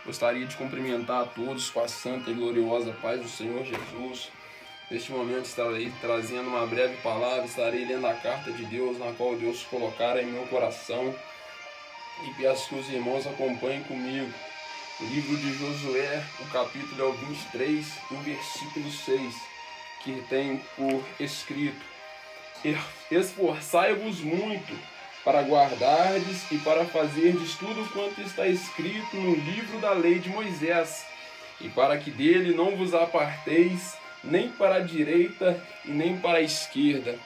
Gostaria de cumprimentar a todos com a santa e gloriosa paz do Senhor Jesus. Neste momento estarei trazendo uma breve palavra, estarei lendo a carta de Deus, na qual Deus colocara em meu coração, e peço que os irmãos acompanhem comigo. O livro de Josué, o capítulo é o 23, o versículo 6, que tem por escrito: Esforçai-vos muito para guardardes e para fazerdes tudo quanto está escrito no livro da lei de Moisés, e para que dele não vos aparteis, nem para a direita e nem para a esquerda.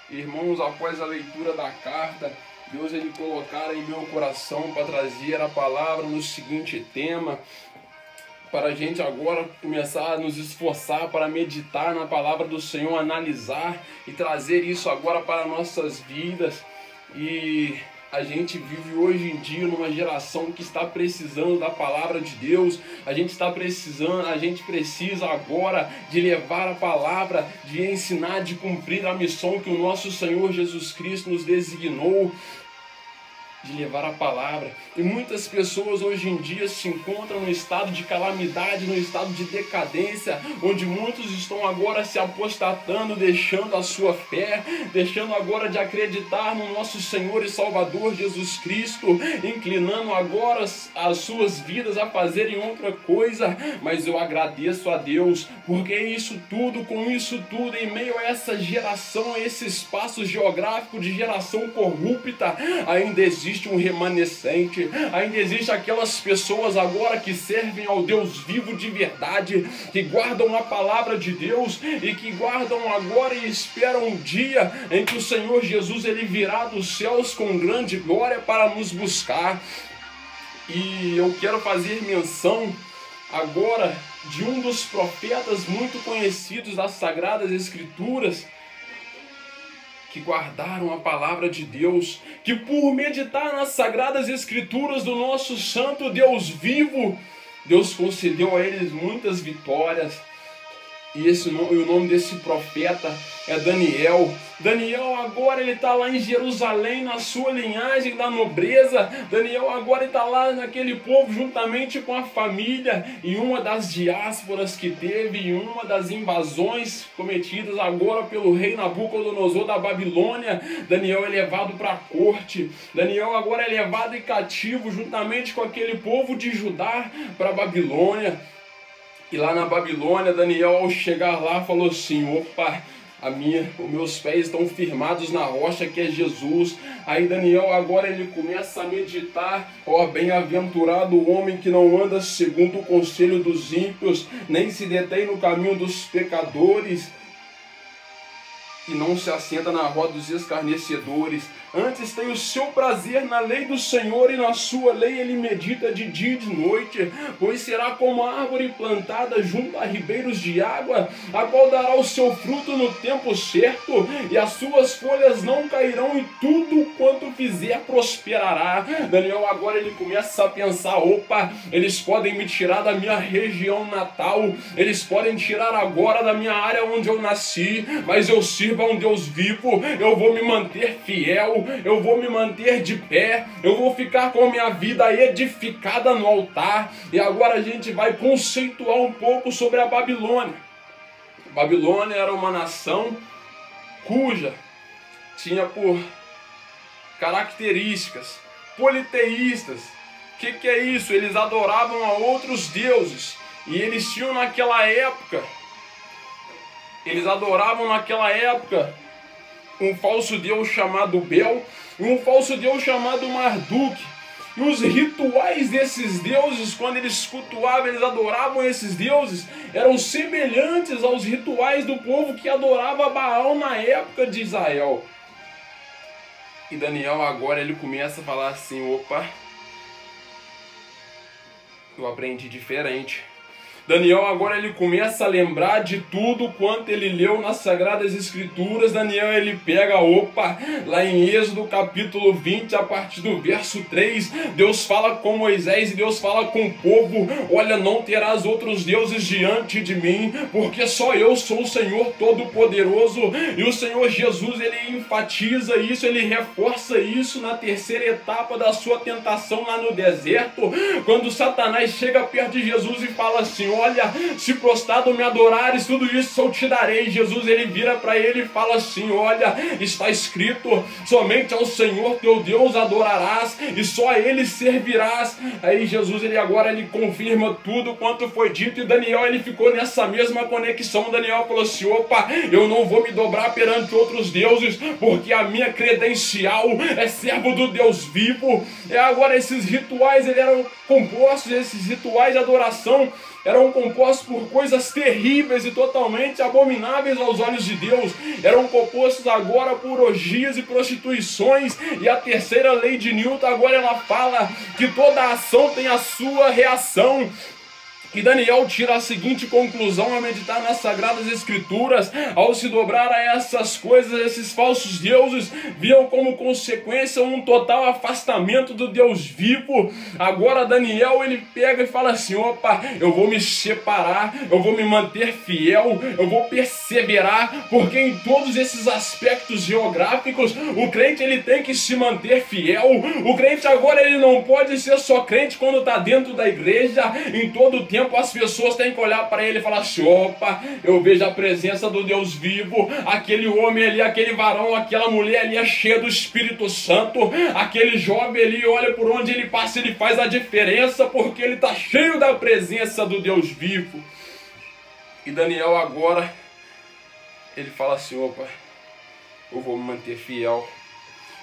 Irmãos, após a leitura da carta, Deus ele colocara em meu coração para trazer a palavra no seguinte tema, para a gente agora começar a nos esforçar para meditar na palavra do Senhor, analisar e trazer isso agora para nossas vidas. E a gente vive hoje em dia numa geração que está precisando da palavra de Deus. A gente precisa agora de levar a palavra, de ensinar, de cumprir a missão que o nosso Senhor Jesus Cristo nos designou, de levar a palavra. E muitas pessoas hoje em dia se encontram no estado de calamidade, no estado de decadência, onde muitos estão agora se apostatando, deixando a sua fé, deixando agora de acreditar no nosso Senhor e Salvador Jesus Cristo, inclinando agora as suas vidas a fazerem outra coisa. Mas eu agradeço a Deus, porque com isso tudo, em meio a essa geração, a esse espaço geográfico de geração corrupta, ainda existe um remanescente, ainda existe aquelas pessoas agora que servem ao Deus vivo de verdade, que guardam a palavra de Deus e que guardam agora e esperam um dia em que o Senhor Jesus ele virá dos céus com grande glória para nos buscar. E eu quero fazer menção agora de um dos profetas muito conhecidos das Sagradas Escrituras, que guardaram a palavra de Deus, que por meditar nas Sagradas Escrituras do nosso Santo Deus vivo, Deus concedeu a eles muitas vitórias. E o nome desse profeta é Daniel. Daniel agora ele está lá em Jerusalém, na sua linhagem da nobreza. Daniel agora está lá naquele povo juntamente com a família. E uma das diásporas que teve, e uma das invasões cometidas agora pelo rei Nabucodonosor da Babilônia, Daniel é levado para a corte. Daniel agora é levado em cativo juntamente com aquele povo de Judá para a Babilônia. E lá na Babilônia, Daniel, ao chegar lá, falou assim: opa, os meus pés estão firmados na rocha que é Jesus. Aí Daniel agora ele começa a meditar: ó, bem-aventurado o homem que não anda segundo o conselho dos ímpios, nem se detém no caminho dos pecadores, e não se assenta na roda dos escarnecedores. Antes tem o seu prazer na lei do Senhor, e na sua lei ele medita de dia e de noite. Pois será como a árvore plantada junto a ribeiros de água, a qual dará o seu fruto no tempo certo, e as suas folhas não cairão, e tudo quanto fizer prosperará. Daniel agora ele começa a pensar: opa, eles podem me tirar da minha região natal, eles podem tirar agora da minha área onde eu nasci, mas eu sirvo a um Deus vivo, eu vou me manter fiel, eu vou me manter de pé, eu vou ficar com a minha vida edificada no altar. E agora a gente vai conceituar um pouco sobre a Babilônia. A Babilônia era uma nação cuja tinha por características politeístas. O que é isso? Eles adoravam a outros deuses, e eles tinham naquela época um falso deus chamado Bel e um falso deus chamado Marduk. E os rituais desses deuses, quando eles cultuavam, eles adoravam esses deuses, eram semelhantes aos rituais do povo que adorava Baal na época de Israel. E Daniel agora ele começa a falar assim: opa, eu aprendi diferente. Daniel agora ele começa a lembrar de tudo quanto ele leu nas Sagradas Escrituras. Daniel ele pega, lá em Êxodo capítulo 20, a partir do verso 3, Deus fala com Moisés e Deus fala com o povo: olha, não terás outros deuses diante de mim, porque só eu sou o Senhor Todo-Poderoso. E o Senhor Jesus ele enfatiza isso, ele reforça isso na terceira etapa da sua tentação lá no deserto, quando Satanás chega perto de Jesus e fala assim: olha, se prostrado me adorares, tudo isso eu te darei. Jesus ele vira para ele e fala assim: olha, está escrito, somente ao Senhor teu Deus adorarás e só a ele servirás. Aí Jesus ele agora ele confirma tudo quanto foi dito, e Daniel ele ficou nessa mesma conexão. Daniel falou assim: eu não vou me dobrar perante outros deuses, porque a minha credencial é servo do Deus vivo. E agora esses rituais eles eram compostos, esses rituais de adoração eram compostos por coisas terríveis e totalmente abomináveis aos olhos de Deus. Eram compostos agora por orgias e prostituições. E a terceira lei de Newton agora ela fala que toda ação tem a sua reação. E Daniel tira a seguinte conclusão ao meditar nas Sagradas Escrituras: ao se dobrar a essas coisas, esses falsos deuses viam como consequência um total afastamento do Deus vivo. Agora Daniel ele pega e fala assim: eu vou me separar, eu vou me manter fiel, eu vou perseverar, porque em todos esses aspectos geográficos o crente ele tem que se manter fiel. O crente agora ele não pode ser só crente quando está dentro da igreja. Em todo o tempo as pessoas têm que olhar para ele e falar assim: eu vejo a presença do Deus vivo, aquele homem ali, aquele varão, aquela mulher ali é cheia do Espírito Santo, aquele jovem ali, olha por onde ele passa, ele faz a diferença, porque ele está cheio da presença do Deus vivo. E Daniel agora, ele fala assim: eu vou me manter fiel,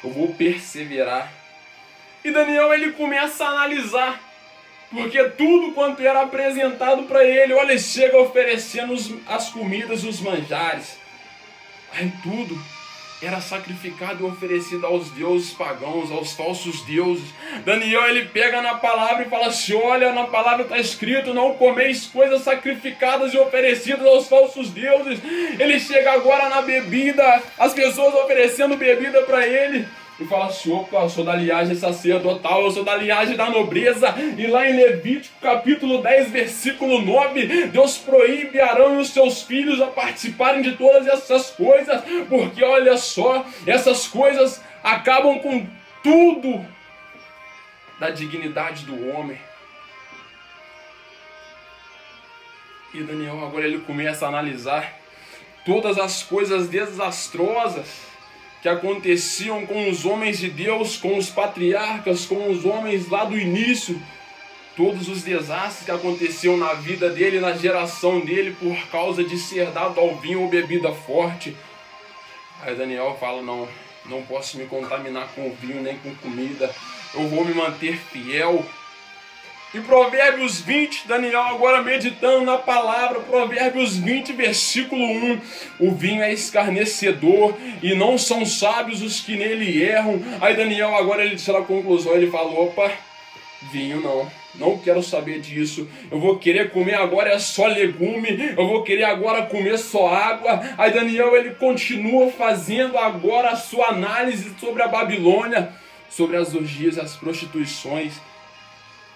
eu vou perseverar. E Daniel ele começa a analisar, porque tudo quanto era apresentado para ele, olha, ele chega oferecendo as comidas, os manjares. Aí tudo era sacrificado e oferecido aos deuses pagãos, aos falsos deuses. Daniel ele pega na palavra e fala assim: olha, na palavra está escrito: não comeis coisas sacrificadas e oferecidas aos falsos deuses. Ele chega agora na bebida, as pessoas oferecendo bebida para ele, e fala assim: eu sou da linhagem sacerdotal, eu sou da linhagem da nobreza. E lá em Levítico capítulo 10, versículo 9, Deus proíbe Arão e os seus filhos a participarem de todas essas coisas, porque olha só, essas coisas acabam com tudo da dignidade do homem. E Daniel agora ele começa a analisar todas as coisas desastrosas que aconteciam com os homens de Deus, com os patriarcas, com os homens lá do início, todos os desastres que aconteciam na vida dele, na geração dele, por causa de ser dado ao vinho ou bebida forte. Aí Daniel fala: não posso me contaminar com vinho nem com comida, eu vou me manter fiel. Em Provérbios 20, Daniel agora meditando na palavra, Provérbios 20, versículo 1, o vinho é escarnecedor e não são sábios os que nele erram. Aí Daniel agora ele tira a conclusão, ele fala: vinho não quero saber disso, eu vou querer comer agora é só legume, eu vou querer agora comer só água. Aí Daniel ele continua fazendo agora a sua análise sobre a Babilônia, sobre as orgias e as prostituições.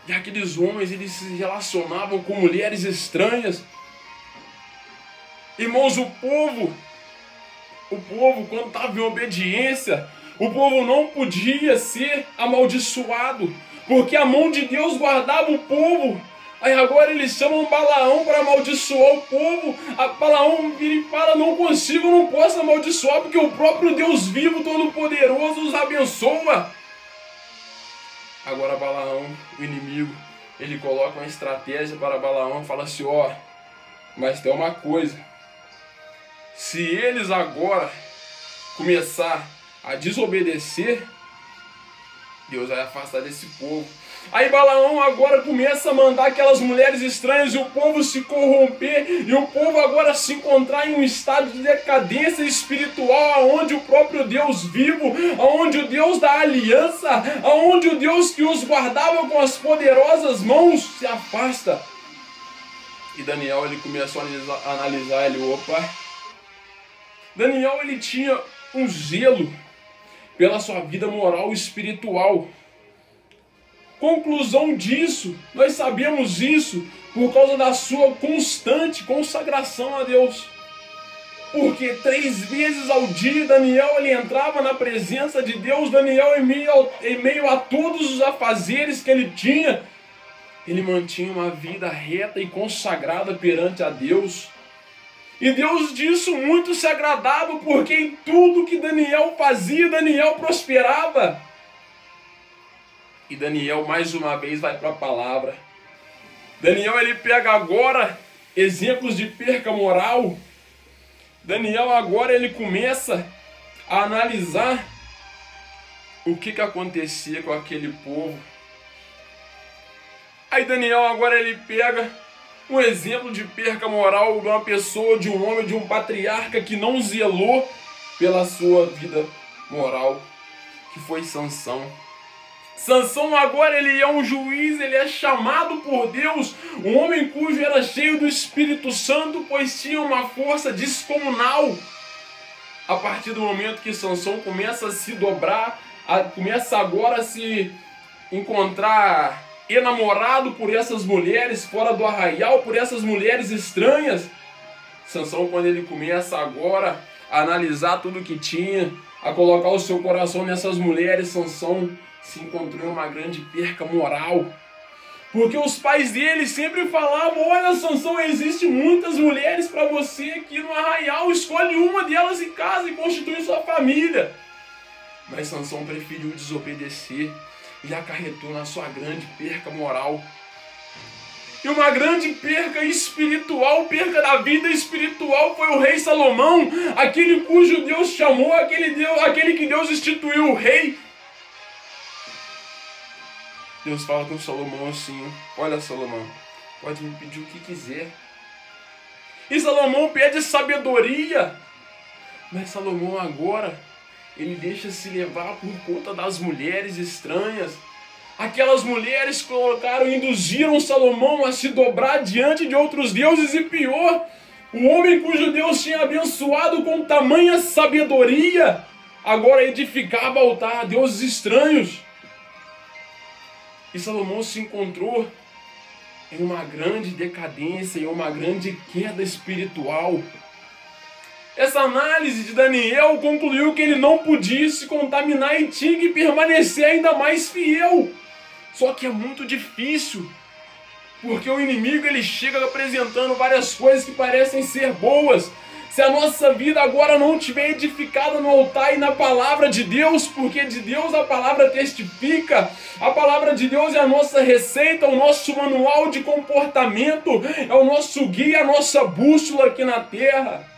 E aqueles homens, eles se relacionavam com mulheres estranhas. Irmãos, o povo, quando estava em obediência, o povo não podia ser amaldiçoado, porque a mão de Deus guardava o povo. Aí agora eles chamam Balaão para amaldiçoar o povo. A Balaão vira e fala: não consigo, não posso amaldiçoar, porque o próprio Deus vivo, todo-poderoso, os abençoa. Agora Balaão, o inimigo, ele coloca uma estratégia para Balaão e fala assim: mas tem uma coisa, se eles agora começar a desobedecer, Deus vai afastar desse povo. Aí Balaão agora começa a mandar aquelas mulheres estranhas e o povo se corromper, e o povo agora se encontrar em um estado de decadência espiritual, onde o próprio Deus vivo, onde o Deus da aliança, onde o Deus que os guardava com as poderosas mãos se afasta. E Daniel, ele começou a analisar, opa. Daniel, ele tinha um zelo pela sua vida moral e espiritual. Conclusão disso, nós sabemos isso por causa da sua constante consagração a Deus. Porque 3 vezes ao dia Daniel ele entrava na presença de Deus. Daniel, em meio a todos os afazeres que ele tinha, ele mantinha uma vida reta e consagrada perante a Deus. E Deus disso muito se agradava, porque em tudo que Daniel fazia, Daniel prosperava. E Daniel mais uma vez vai para a palavra. Daniel, ele pega agora exemplos de perca moral. Daniel agora ele começa a analisar o que acontecia com aquele povo. Aí Daniel agora ele pega um exemplo de perca moral de uma pessoa, de um homem, de um patriarca que não zelou pela sua vida moral, que foi Sansão. Sansão agora ele é um juiz, ele é chamado por Deus, um homem cujo era cheio do Espírito Santo, pois tinha uma força descomunal. A partir do momento que Sansão começa a se dobrar, começa agora a se encontrar enamorado por essas mulheres fora do arraial, por essas mulheres estranhas. Sansão, quando ele começa agora a analisar tudo que tinha, a colocar o seu coração nessas mulheres, Sansão se encontrou em uma grande perca moral. Porque os pais dele sempre falavam: olha, Sansão, existem muitas mulheres para você aqui no arraial, escolhe uma delas em casa e constitui sua família. Mas Sansão preferiu desobedecer e acarretou na sua grande perca moral. E uma grande perca espiritual, perca da vida espiritual, foi o rei Salomão, aquele cujo Deus chamou, aquele que Deus instituiu o rei. Deus fala com Salomão assim: olha, Salomão, pode me pedir o que quiser. E Salomão pede sabedoria. Mas Salomão agora, ele deixa-se levar por conta das mulheres estranhas. Aquelas mulheres colocaram e induziram Salomão a se dobrar diante de outros deuses. E pior, o homem cujo Deus tinha abençoado com tamanha sabedoria, agora edificava altar a deuses estranhos. E Salomão se encontrou em uma grande decadência, em uma grande queda espiritual. Essa análise de Daniel concluiu que ele não podia se contaminar e tinha que permanecer ainda mais fiel. Só que é muito difícil, porque o inimigo ele chega apresentando várias coisas que parecem ser boas. Se a nossa vida agora não estiver edificada no altar e na palavra de Deus, porque de Deus a palavra testifica, a palavra de Deus é a nossa receita, o nosso manual de comportamento, é o nosso guia, a nossa bússola aqui na terra.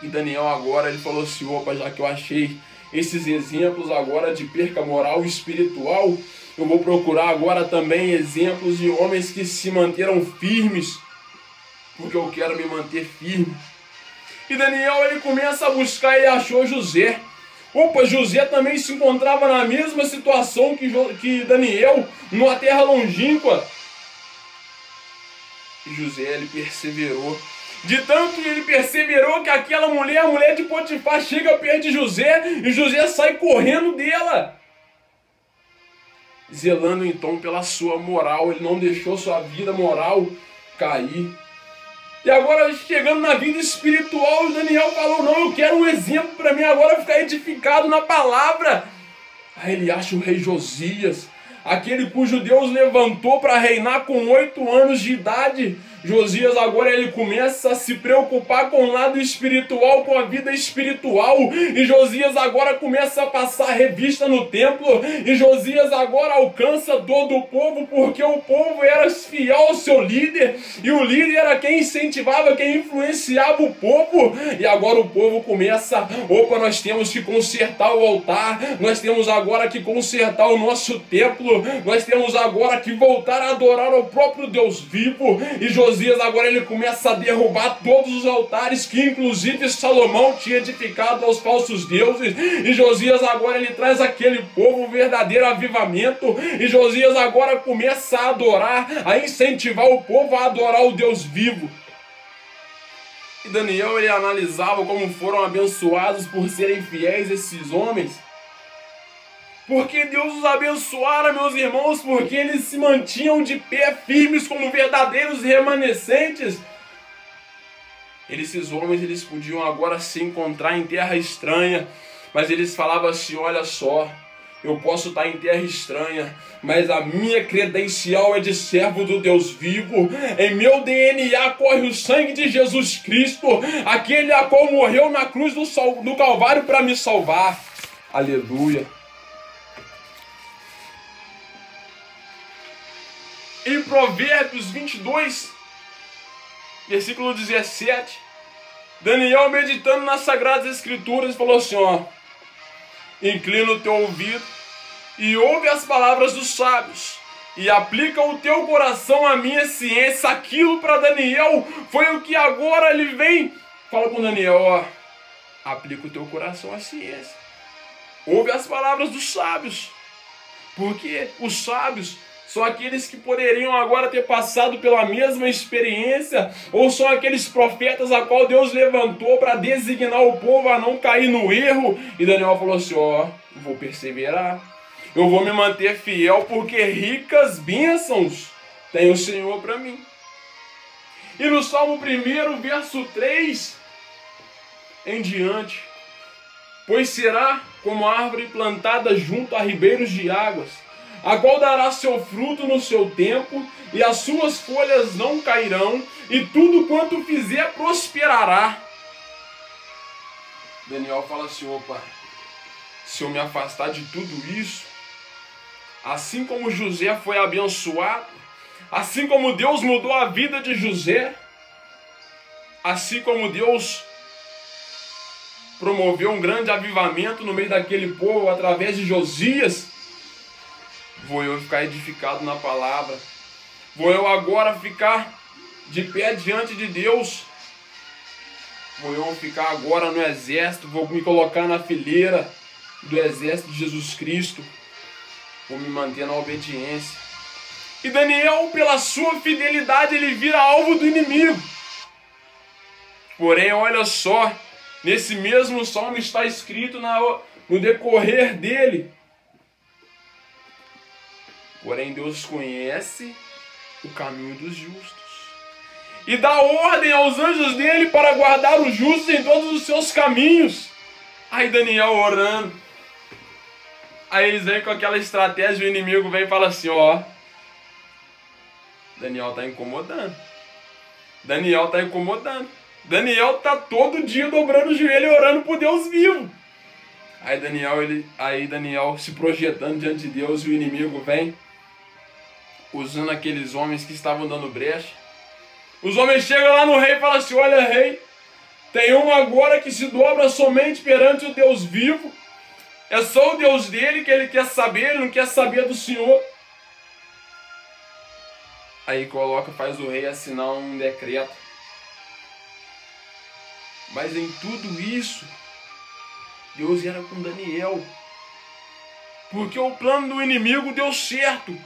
E Daniel agora ele falou assim: opa, já que eu achei esses exemplos agora de perca moral e espiritual, eu vou procurar agora também exemplos de homens que se manteram firmes, porque eu quero me manter firme. E Daniel ele começa a buscar e achou José. Opa, José também se encontrava na mesma situação que Daniel, numa terra longínqua. E José ele perseverou. De tanto ele perseverou que aquela mulher, a mulher de Potifar, chega perto de José e José sai correndo dela. Zelando então pela sua moral, ele não deixou sua vida moral cair. E agora, chegando na vida espiritual, Daniel falou: não, eu quero um exemplo para mim agora ficar edificado na palavra. Aí ele acha o rei Josias, aquele cujo Deus levantou para reinar com 8 anos de idade. Josias agora ele começa a se preocupar com o lado espiritual, com a vida espiritual. E Josias agora começa a passar revista no templo. E Josias agora alcança todo o povo, porque o povo era fiel ao seu líder. E o líder era quem incentivava, quem influenciava o povo. E agora o povo começa: opa, nós temos que consertar o altar. Nós temos agora que consertar o nosso templo. Nós temos agora que voltar a adorar ao próprio Deus vivo. E Josias agora ele começa a derrubar todos os altares que inclusive Salomão tinha edificado aos falsos deuses. E Josias agora ele traz aquele povo um verdadeiro avivamento. E Josias agora começa a adorar, a incentivar o povo a adorar o Deus vivo. E Daniel ele analisava como foram abençoados por serem fiéis esses homens. Porque Deus os abençoara, meus irmãos, porque eles se mantinham de pé firmes como verdadeiros remanescentes. Esses homens eles podiam agora se encontrar em terra estranha, mas eles falavam assim: olha só, eu posso estar em terra estranha, mas a minha credencial é de servo do Deus vivo. Em meu DNA corre o sangue de Jesus Cristo, aquele a qual morreu na cruz do Calvário para me salvar. Aleluia. Em Provérbios 22, versículo 17, Daniel, meditando nas Sagradas Escrituras, falou assim, ó: inclina o teu ouvido e ouve as palavras dos sábios, e aplica o teu coração à minha ciência. Aquilo para Daniel foi o que agora ele vem. Fala com Daniel, ó: aplica o teu coração à ciência. Ouve as palavras dos sábios, porque os sábios são aqueles que poderiam agora ter passado pela mesma experiência, ou são aqueles profetas a qual Deus levantou para designar o povo a não cair no erro. E Daniel falou assim, ó: vou perseverar, eu vou me manter fiel, porque ricas bênçãos tem o Senhor para mim. E no Salmo 1, verso 3 em diante: pois será como árvore plantada junto a ribeiros de águas, a qual dará seu fruto no seu tempo, e as suas folhas não cairão, e tudo quanto fizer prosperará. Daniel fala assim, opa, se eu me afastar de tudo isso, assim como José foi abençoado, assim como Deus mudou a vida de José, assim como Deus promoveu um grande avivamento no meio daquele povo através de Josias, vou eu ficar edificado na palavra, vou eu agora ficar de pé diante de Deus, vou eu ficar agora no exército, vou me colocar na fileira do exército de Jesus Cristo, vou me manter na obediência. E Daniel, pela sua fidelidade, ele vira alvo do inimigo. Porém, olha só, nesse mesmo salmo está escrito no decorrer dele: porém Deus conhece o caminho dos justos e dá ordem aos anjos dele para guardar os justos em todos os seus caminhos. Aí Daniel orando, aí eles vêm com aquela estratégia, o inimigo vem e fala assim, ó: Daniel está incomodando, Daniel está incomodando, Daniel está todo dia dobrando o joelho e orando por Deus vivo. Aí Daniel se projetando diante de Deus, e o inimigo vem usando aqueles homens que estavam dando brecha. Os homens chegam lá no rei e falam assim, olha rei, tem um agora que se dobra somente perante o Deus vivo, é só o Deus dele que ele quer saber, ele não quer saber do Senhor. Aí faz o rei assinar um decreto. Mas em tudo isso, Deus era com Daniel, porque o plano do inimigo deu certo.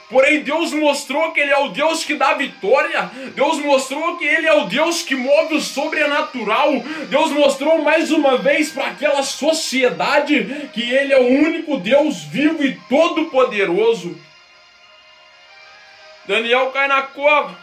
Porém, Deus mostrou que Ele é o Deus que dá vitória. Deus mostrou que Ele é o Deus que move o sobrenatural. Deus mostrou mais uma vez para aquela sociedade que Ele é o único Deus vivo e todo-poderoso. Daniel cai na cova.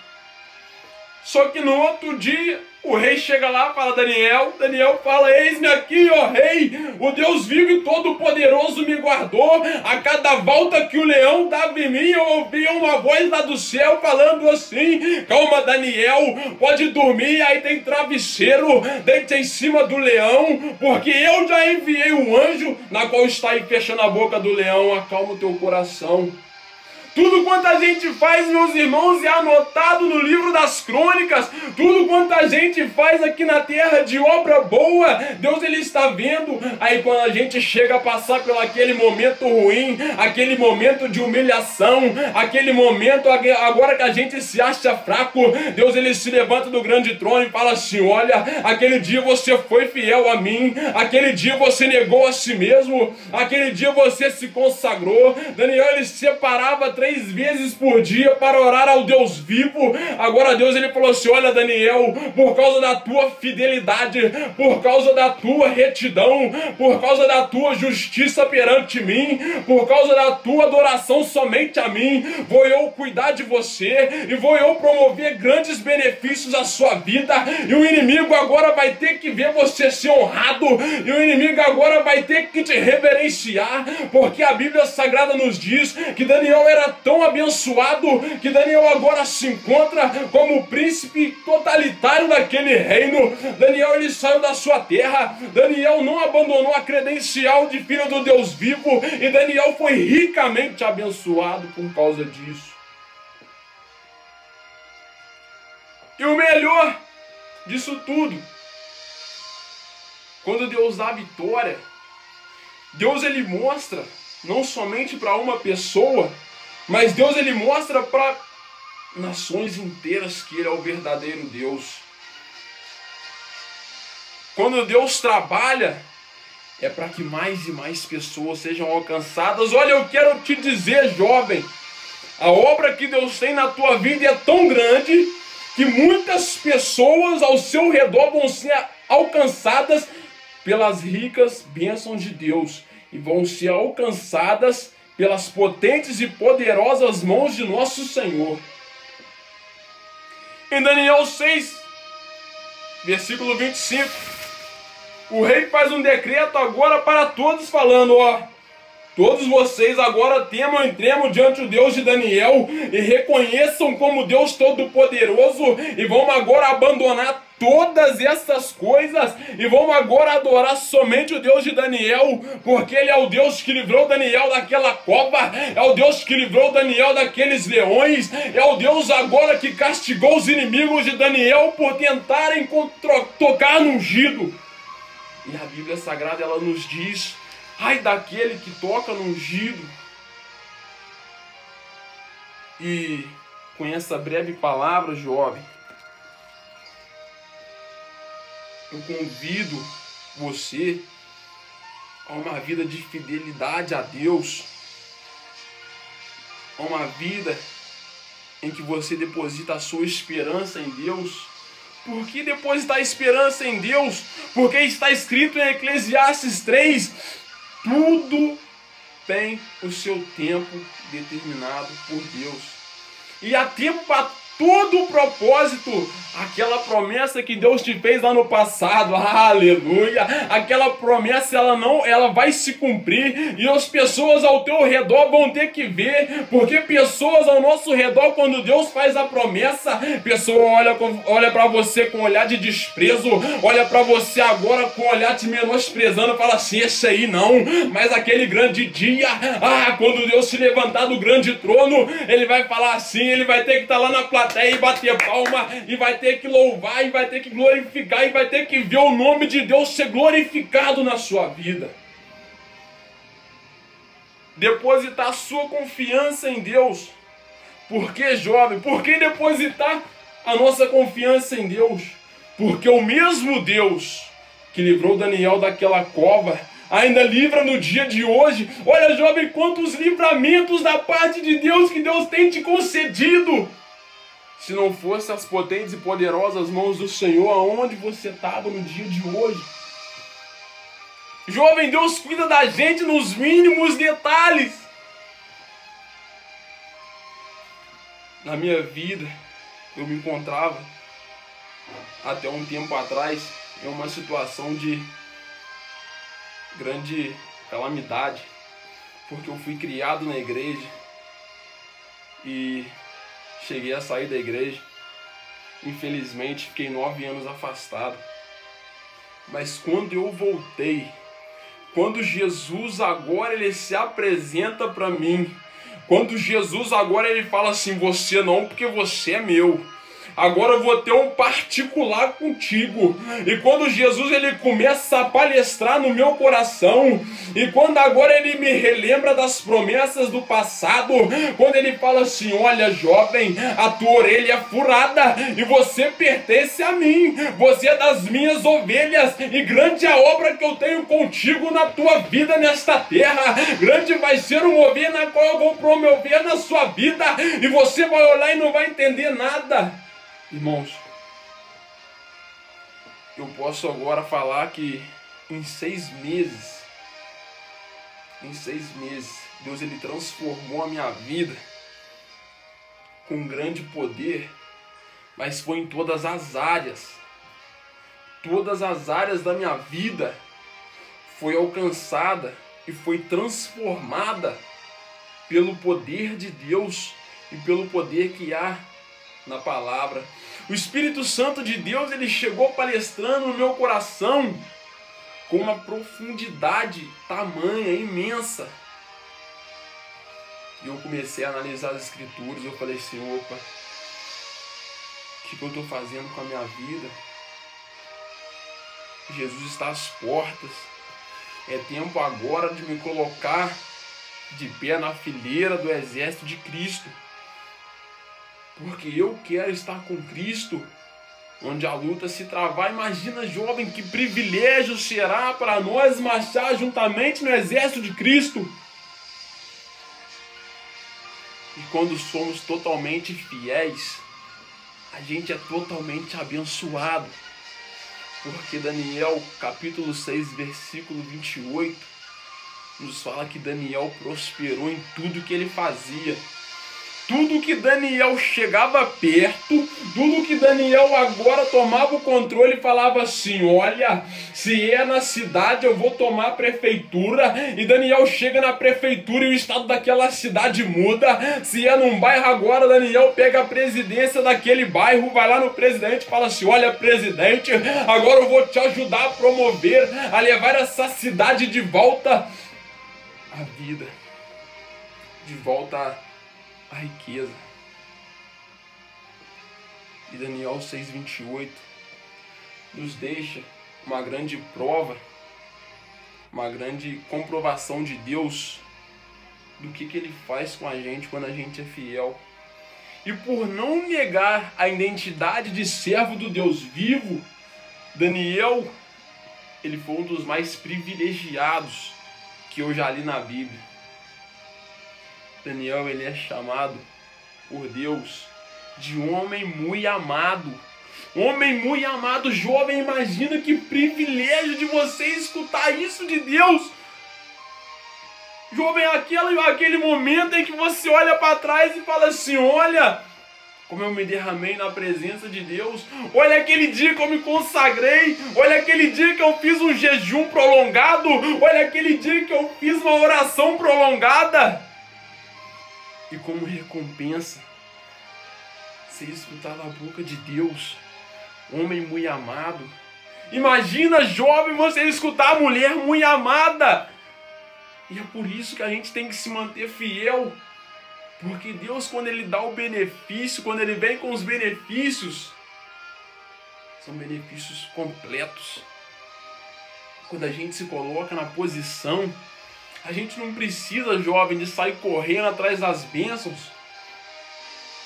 Só que no outro dia, o rei chega lá e fala, Daniel fala, eis-me aqui, ó rei, o Deus vivo e todo-poderoso me guardou. A cada volta que o leão dava em mim, eu ouvia uma voz lá do céu falando assim, calma Daniel, pode dormir, aí tem travesseiro, deite em cima do leão, porque eu já enviei um anjo, na qual está aí fechando a boca do leão, acalma o teu coração. Tudo quanto a gente faz, meus irmãos, é anotado no livro das crônicas. Tudo quanto a gente faz aqui na terra de obra boa, Deus ele está vendo. Aí quando a gente chega a passar pelo aquele momento ruim, aquele momento de humilhação, aquele momento agora que a gente se acha fraco, Deus ele se levanta do grande trono e fala assim: olha, aquele dia você foi fiel a mim, aquele dia você negou a si mesmo, aquele dia você se consagrou. Daniel ele separava 3 vezes por dia para orar ao Deus vivo. Agora Deus ele falou assim: olha Daniel, por causa da tua fidelidade, por causa da tua retidão, por causa da tua justiça perante mim, por causa da tua adoração somente a mim, vou eu cuidar de você e vou eu promover grandes benefícios à sua vida. E o inimigo agora vai ter que ver você ser honrado, e o inimigo agora vai ter que te reverenciar, porque a Bíblia Sagrada nos diz que Daniel era tão abençoado que Daniel agora se encontra como o príncipe totalitário daquele reino. Daniel ele saiu da sua terra, Daniel não abandonou a credencial de filho do Deus vivo, e Daniel foi ricamente abençoado por causa disso. E o melhor disso tudo, quando Deus dá vitória, Deus ele mostra não somente para uma pessoa, mas Deus ele mostra para nações inteiras que ele é o verdadeiro Deus. Quando Deus trabalha, é para que mais e mais pessoas sejam alcançadas. Olha, eu quero te dizer, jovem, a obra que Deus tem na tua vida é tão grande que muitas pessoas ao seu redor vão ser alcançadas pelas ricas bênçãos de Deus e vão ser alcançadas pelas potentes e poderosas mãos de nosso Senhor. Em Daniel 6, versículo 25, o rei faz um decreto agora para todos, falando: ó, todos vocês agora temam e tremam diante do Deus de Daniel e reconheçam como Deus Todo-Poderoso, e vão agora abandonar todas essas coisas e vão agora adorar somente o Deus de Daniel, porque ele é o Deus que livrou Daniel daquela cova, é o Deus que livrou Daniel daqueles leões, é o Deus agora que castigou os inimigos de Daniel por tentarem tocar no ungido. E a Bíblia Sagrada ela nos diz: ai daquele que toca no ungido. E com essa breve palavra, jovem, eu convido você a uma vida de fidelidade a Deus, a uma vida em que você deposita a sua esperança em Deus. Por que depositar a esperança em Deus? Porque está escrito em Eclesiastes 3, tudo tem o seu tempo determinado por Deus. E há tempo para todo o propósito. Aquela promessa que Deus te fez lá no passado, aleluia, aquela promessa ela vai se cumprir, e as pessoas ao teu redor vão ter que ver, porque pessoas ao nosso redor, quando Deus faz a promessa, pessoa olha para você com um olhar de desprezo, olha para você agora com um olhar te menosprezando, fala assim: esse aí não, mas aquele grande dia, quando Deus se levantar do grande trono, ele vai falar assim, ele vai ter que estar lá na plateia e bater palma, e vai ter que louvar, e vai ter que glorificar, e vai ter que ver o nome de Deus ser glorificado na sua vida. Depositar sua confiança em Deus. Por que, jovem? Por que depositar a nossa confiança em Deus? Porque o mesmo Deus que livrou Daniel daquela cova ainda livra no dia de hoje. Olha, jovem, quantos livramentos da parte de Deus que Deus tem te concedido. Se não fosse as potentes e poderosas mãos do Senhor, aonde você estava no dia de hoje? Jovem, Deus cuida da gente nos mínimos detalhes. Na minha vida, eu me encontrava, até um tempo atrás, em uma situação de grande calamidade, porque eu fui criado na igreja e cheguei a sair da igreja. Infelizmente, fiquei 9 anos afastado. Mas quando eu voltei, quando Jesus agora ele se apresenta para mim, Quando Jesus agora ele fala assim, você não, porque você é meu. Agora eu vou ter um particular contigo. E quando Jesus ele começa a palestrar no meu coração, e quando agora ele me relembra das promessas do passado, quando ele fala assim, olha jovem, a tua orelha é furada e você pertence a mim, você é das minhas ovelhas, e grande é a obra que eu tenho contigo na tua vida nesta terra. Grande vai ser o mover na qual eu vou promover na sua vida, e você vai olhar e não vai entender nada. Irmãos, eu posso agora falar que em 6 meses, Deus ele transformou a minha vida com grande poder, mas foi em todas as áreas. Todas as áreas da minha vida foi alcançada e foi transformada pelo poder de Deus e pelo poder que há na palavra. O Espírito Santo de Deus ele chegou palestrando no meu coração com uma profundidade tamanha, imensa. E eu comecei a analisar as Escrituras. Eu falei assim, opa, o que eu estou fazendo com a minha vida? Jesus está às portas. É tempo agora de me colocar de pé na fileira do exército de Cristo. Porque eu quero estar com Cristo, onde a luta se travar. Imagina, jovem, que privilégio será para nós marchar juntamente no exército de Cristo. E quando somos totalmente fiéis, a gente é totalmente abençoado. Porque Daniel, capítulo 6, versículo 28, nos fala que Daniel prosperou em tudo que ele fazia. Tudo que Daniel chegava perto, tudo que Daniel agora tomava o controle e falava assim, olha, se é na cidade eu vou tomar a prefeitura, e Daniel chega na prefeitura e o estado daquela cidade muda. Se é num bairro agora, Daniel pega a presidência daquele bairro, vai lá no presidente e fala assim, olha presidente, agora eu vou te ajudar a promover, a levar essa cidade de volta à vida, de volta a riqueza. E Daniel 6:28 nos deixa uma grande prova, uma grande comprovação de Deus do que ele faz com a gente quando a gente é fiel. E por não negar a identidade de servo do Deus vivo, Daniel ele foi um dos mais privilegiados que eu já li na Bíblia. Daniel ele é chamado por Deus de homem muito amado. Homem muito amado, jovem, imagina que privilégio de você escutar isso de Deus. Jovem, aquele momento em que você olha para trás e fala assim, olha como eu me derramei na presença de Deus. Olha aquele dia que eu me consagrei. Olha aquele dia que eu fiz um jejum prolongado. Olha aquele dia que eu fiz uma oração prolongada. E como recompensa, você escutar da boca de Deus, homem muito amado. Imagina, jovem, você escutar a mulher muito amada. E é por isso que a gente tem que se manter fiel. Porque Deus, quando Ele dá o benefício, quando Ele vem com os benefícios, são benefícios completos. Quando a gente se coloca na posição, a gente não precisa, jovem, de sair correndo atrás das bênçãos,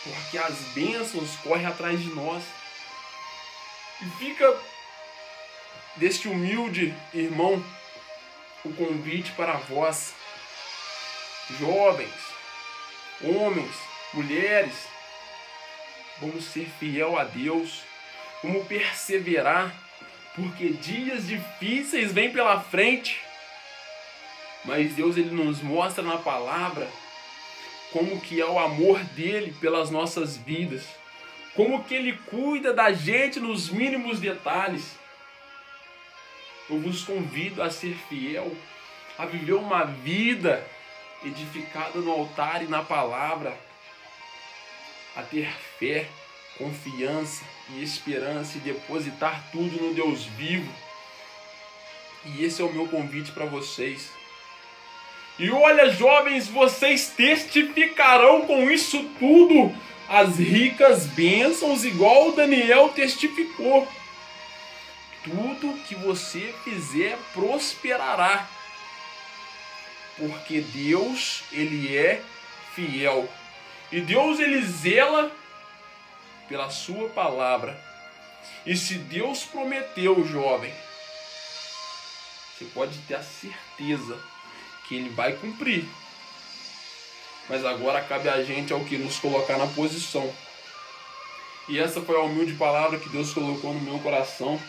porque as bênçãos correm atrás de nós. E fica deste humilde irmão o convite para vós, jovens, homens, mulheres, vamos ser fiel a Deus, vamos perseverar, porque dias difíceis vêm pela frente. Mas Deus ele nos mostra na palavra como que é o amor dele pelas nossas vidas, como que ele cuida da gente nos mínimos detalhes. Eu vos convido a ser fiel, a viver uma vida edificada no altar e na palavra, a ter fé, confiança e esperança e depositar tudo no Deus vivo. E esse é o meu convite para vocês. E olha, jovens, vocês testificarão com isso tudo as ricas bênçãos, igual Daniel testificou. Tudo que você fizer prosperará, porque Deus, Ele é fiel. E Deus, Ele zela pela sua palavra. E se Deus prometeu, jovem, você pode ter a certeza que Ele vai cumprir. Mas agora cabe a gente ao que nos colocar na posição. E essa foi a humilde palavra que Deus colocou no meu coração.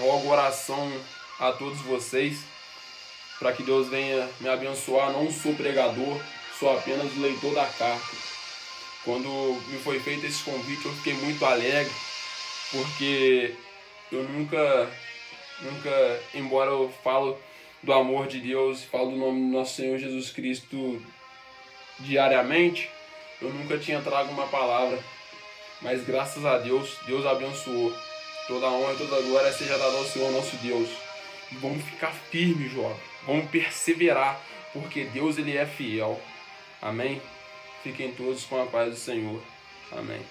Rogo oração a todos vocês, para que Deus venha me abençoar. Não sou pregador, sou apenas o leitor da carta. Quando me foi feito esse convite, eu fiquei muito alegre, porque eu nunca, embora eu falo do amor de Deus, falo do nome do nosso Senhor Jesus Cristo diariamente, eu nunca tinha trago uma palavra. Mas graças a Deus, Deus abençoou. Toda a honra e toda a glória seja dada ao Senhor nosso Deus. E vamos ficar firmes, jovem. Vamos perseverar, porque Deus, Ele é fiel. Amém? Fiquem todos com a paz do Senhor. Amém.